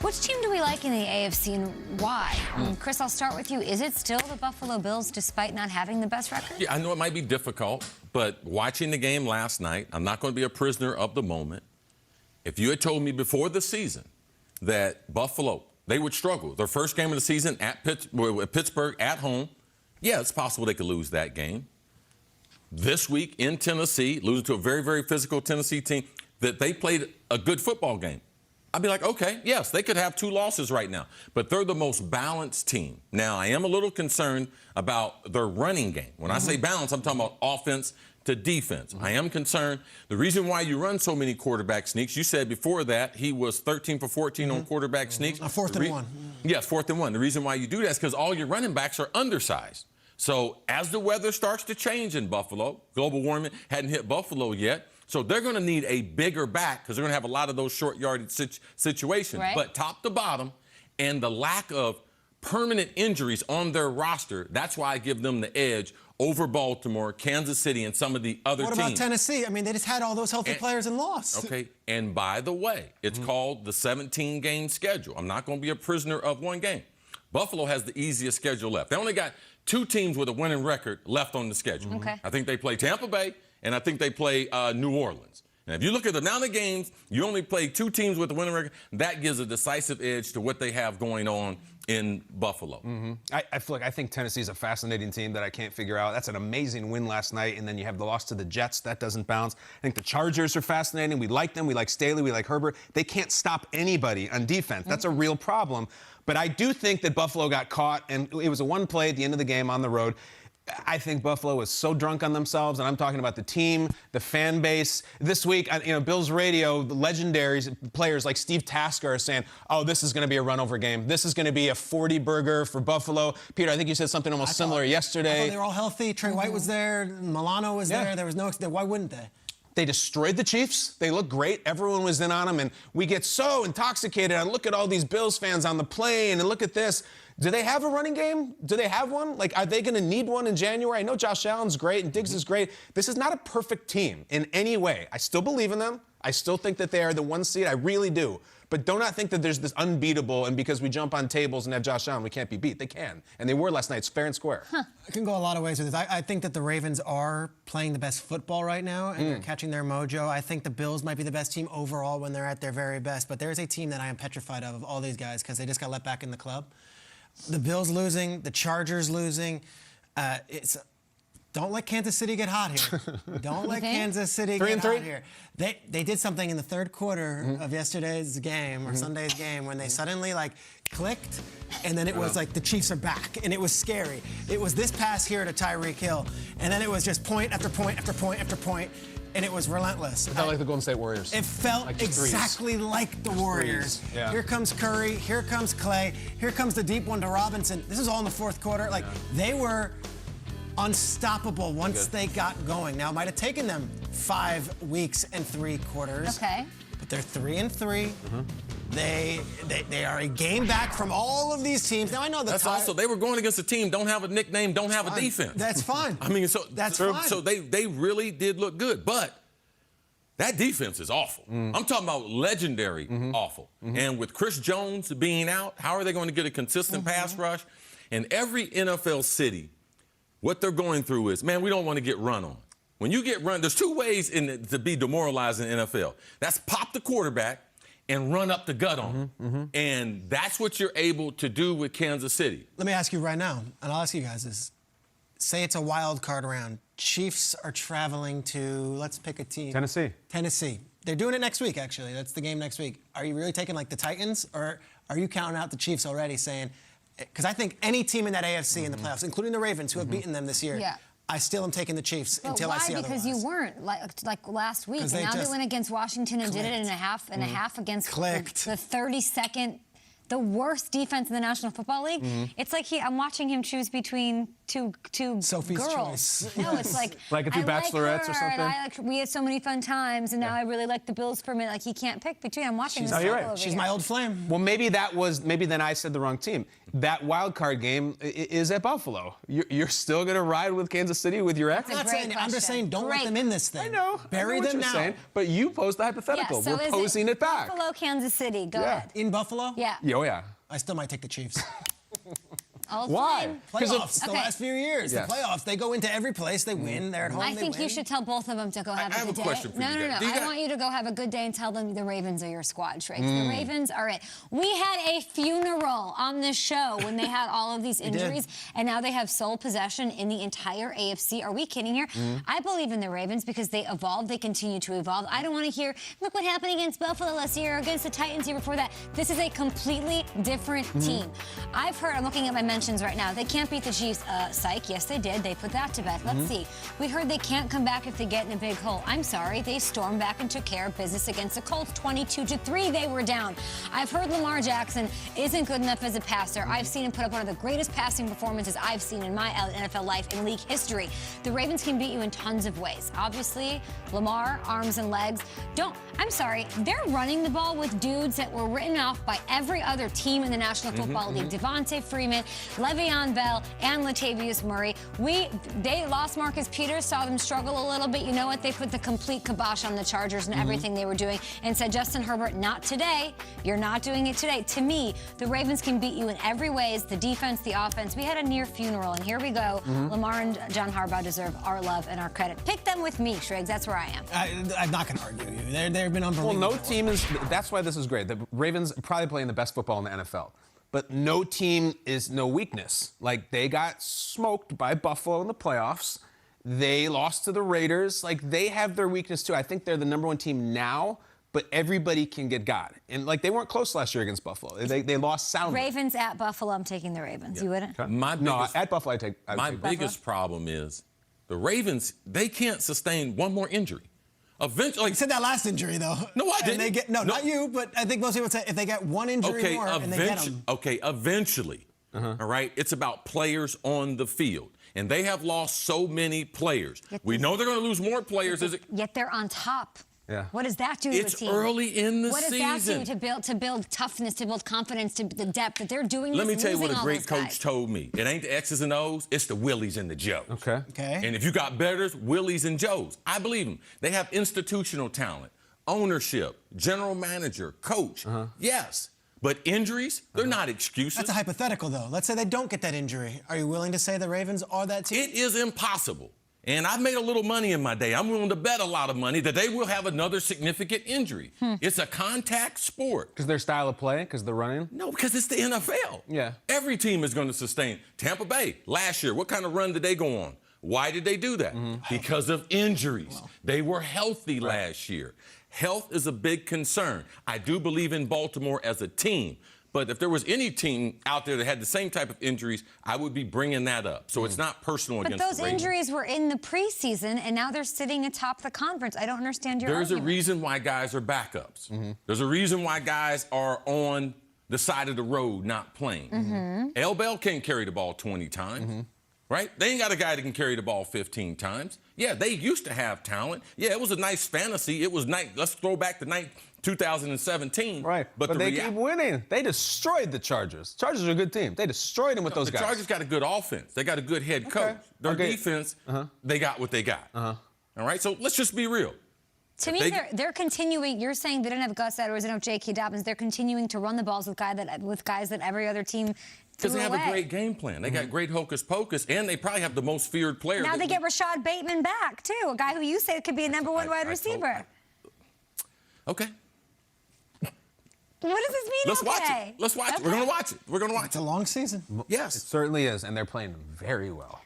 Which team do we like in the AFC and why? Chris, I'll start with you. Is it still the Buffalo Bills despite not having the best record? Yeah, I know it might be difficult, but watching the game last night, I'm not going to be a prisoner of the moment. If you had told me before the season that Buffalo, they would struggle. Their first game of the season at Pittsburgh at home, yeah, it's possible they could lose that game. This week in Tennessee, losing to a very, very physical Tennessee team, that they played a good football game. I'd be like, okay, yes, they could have 2 losses right now, but they're the most balanced team. Now, I am a little concerned about their running game. When I say balance, I'm talking about offense to defense. I am concerned. The reason why you run so many quarterback sneaks, you said before that he was 13 for 14 on quarterback sneaks. A 4th and 1. Yes, 4th and 1. The reason why you do that is because all your running backs are undersized. So as the weather starts to change in Buffalo, global warming hadn't hit Buffalo yet, so they're going to need a bigger back because they're going to have a lot of those short yardage situations. Right. But top to bottom, and the lack of permanent injuries on their roster, that's why I give them the edge over Baltimore, Kansas City, and some of the other teams. What about Tennessee? I mean, they just had all those healthy players and lost. Okay, and by the way, it's called the 17-game schedule. I'm not going to be a prisoner of one game. Buffalo has the easiest schedule left. They only got 2 teams with a winning record left on the schedule. Okay. I think they play Tampa Bay, and I think they play New Orleans. And if you look at the amount of games, you only play 2 teams with a winning record. That gives a decisive edge to what they have going on in Buffalo. I think Tennessee's a fascinating team that I can't figure out. That's an amazing win last night, and then you have the loss to the Jets. That doesn't bounce. I think the Chargers are fascinating. We like them. We like Staley. We like Herbert. They can't stop anybody on defense. That's a real problem. But I do think that Buffalo got caught, and it was a one play at the end of the game on the road. I think Buffalo was so drunk on themselves, and I'm talking about the team, the fan base. This week, Bills radio, the legendary players like Steve Tasker are saying, oh, this is going to be a run-over game. This is going to be a 40-burger for Buffalo. Peter, I think you said something almost similar yesterday. I thought they were all healthy. Trey White was there. Milano was there. There was no – why wouldn't they? They destroyed the Chiefs. They looked great. Everyone was in on them, and we get so intoxicated. And look at all these Bills fans on the plane, and look at this. Do they have a running game? Do they have one? Like, are they going to need one in January? I know Josh Allen's great and Diggs is great. This is not a perfect team in any way. I still believe in them. I still think that they are the 1 seed. I really do. But do not think that there's this unbeatable, and because we jump on tables and have Josh Allen, we can't be beat. They can. And they were last night. It's fair and square. I can go a lot of ways with this. I think that the Ravens are playing the best football right now, and they're catching their mojo. I think the Bills might be the best team overall when they're at their very best. But there's a team that I am petrified of all these guys, because they just got let back in the club. The Bills losing, the Chargers losing. Don't let Kansas City get hot here. Don't let Kansas City get hot here. They did something in the 3rd quarter of yesterday's game or Sunday's game when they suddenly clicked, and then it was like the Chiefs are back, and it was scary. It was this pass here to Tyreek Hill, and then it was just point after point after point after point, and it was relentless. It felt like the Golden State Warriors. It felt exactly like the Warriors. Yeah. Here comes Curry. Here comes Clay. Here comes the deep one to Robinson. This is all in the 4th quarter. They were unstoppable once they got going. Now, it might have taken them 5 weeks and 3 quarters. Okay. But they're 3-3. They are a game back from all of these teams. Now, I know that's also, they were going against a team, don't have a nickname, don't have a defense. That's fine. I mean, so that's fine. So they really did look good, but that defense is awful. I'm talking about legendary awful. And with Chris Jones being out, how are they going to get a consistent pass rush? And every NFL city, what they're going through is, man, we don't want to get run on. When you get run, there's 2 ways to be demoralized in the NFL. That's pop the quarterback and run up the gut on him. And that's what you're able to do with Kansas City. Let me ask you right now, and I'll ask you guys this. Say it's a wild card round. Chiefs are traveling to, let's pick a team. Tennessee. They're doing it next week, actually. That's the game next week. Are you really taking the Titans, or are you counting out the Chiefs already, saying, because I think any team in that AFC in the playoffs, including the Ravens, who have beaten them this year, I still am taking the Chiefs until I see otherwise. Because you weren't like last week, and now they went against Washington and did it in a half against the 32nd the worst defense in the National Football League. It's like I'm watching him choose between two Sophie's girls. choice. No, it's like Like a few bachelorettes or something? And we had so many fun times, and now I really like the Bills for a minute. Like, he can't pick between. I'm watching this you're right. over She's here. my old flame. Well, maybe then I said the wrong team. That wild card game is at Buffalo. You're still going to ride with Kansas City with your ex? I'm Great I'm just saying, don't let them in this thing. I know. Bury I know what them you're now. saying, but you posed the hypothetical. Yeah, so We're is posing it back. Buffalo, Kansas City. Go Yeah. ahead. In Buffalo? Yeah. Oh, yeah. I still might take the Chiefs. All Why? fine. Playoffs, the Okay. last few years. Yes. The playoffs, they go into every place, they win, they're at home, I they think win. you should tell both of them to go have I a have good a day. question for no, you no, guys. no. Do you I got- want you to go have a good day and tell them the Ravens are your squad, Shrek. The Ravens are it. We had a funeral on this show when they had all of these injuries, and now they have sole possession in the entire AFC. Are we kidding here? I believe in the Ravens because they evolve, they continue to evolve. I don't want to hear, look what happened against Buffalo last year, against the Titans year before that. This is a completely different team. I've heard, I'm looking at my mentions right now, they can't beat the Chiefs. Psych, yes they did. They put that to bed. Let's see. We heard they can't come back if they get in a big hole. I'm sorry, they stormed back and took care of business against the Colts. 22-3 they were down. I've heard Lamar Jackson isn't good enough as a passer. I've seen him put up one of the greatest passing performances I've seen in my NFL life in league history. The Ravens can beat you in tons of ways. Obviously, Lamar, arms and legs. I'm sorry, they're running the ball with dudes that were written off by every other team in the National Football League. Devontae Freeman, Le'Veon Bell, and Latavius Murray. They lost Marcus Peters, saw them struggle a little bit. You know what? They put the complete kibosh on the Chargers and everything they were doing and said, Justin Herbert, not today. You're not doing it today. To me, the Ravens can beat you in every ways, the defense, the offense. We had a near funeral, and here we go. Lamar and John Harbaugh deserve our love and our credit. Pick them with me, Shriggs. That's where I am. I'm not going to argue with you. They've been unbelievable. Well, no team is. That's why this is great. The Ravens are probably playing the best football in the NFL. But no team is no weakness. Like, they got smoked by Buffalo in the playoffs. They lost to the Raiders. Like, they have their weakness, too. I think they're the #1 team now, but everybody can get got. And, like, they weren't close last year against Buffalo. They lost soundly. Ravens at Buffalo, I'm taking the Ravens. You wouldn't? Okay. No, at Buffalo, I would my take biggest problem is the Ravens, they can't sustain one more injury. Eventually, You said that last injury, though. No, I And didn't. they get, no, not you, but I think most people would say if they get one injury more and they get them. Okay, eventually. All right, it's about players on the field. And they have lost so many players. We know they're going to lose more players. Yet they're on top. Yeah. What does that do to a It's team? early in the what does season. that do to build toughness, to build confidence, to the depth that they're doing? Let me tell you what losing a all great those coach guys. told me. It ain't the X's and O's, it's the Willies and the Joes. Okay. And if you got betters, Willies and Joes. I believe them. They have institutional talent, ownership, general manager, coach. Yes. But injuries, they're not excuses. That's a hypothetical, though. Let's say they don't get that injury. Are you willing to say the Ravens are that team? It is impossible. And I've made a little money in my day. I'm willing to bet a lot of money that they will have another significant injury. It's a contact sport. Because their style of play, because they're running. No, because it's the NFL. Yeah. Every team is going to sustain. Tampa Bay, last year, what kind of run did they go on? Why did they do that? Because of injuries. They were healthy last year. Health is a big concern. I do believe in Baltimore as a team. But if there was any team out there that had the same type of injuries, I would be bringing that up. So it's not personal But against those the Ravens. injuries were in the preseason, and now they're sitting atop the conference. I don't understand your There's a argument. reason why guys are backups. There's a reason why guys are on the side of the road not playing. L. Bell can't carry the ball 20 times. Right? They ain't got a guy that can carry the ball 15 times. Yeah, they used to have talent. Yeah, it was a nice fantasy. It was nice. Let's throw back to 2017. Right. But they keep winning. They destroyed the Chargers. Chargers are a good team. They destroyed them with those the guys. Chargers got a good offense. They got a good head coach. Their defense, they got what they got. All right? So let's just be real. To me, they're continuing. You're saying they don't have Gus Edwards, they don't have J.K. Dobbins. They're continuing to run the balls with guys that every other team because they have away. a great game plan. They got great hocus pocus, and they probably have the most feared player. Now they get Rashad Bateman back, too, a guy who you say could be a #1 wide receiver. Okay. What does this mean? Let's watch it. Let's watch it. We're going to watch it. We're going to watch it. It's a long season. Yes. It certainly is, and they're playing very well.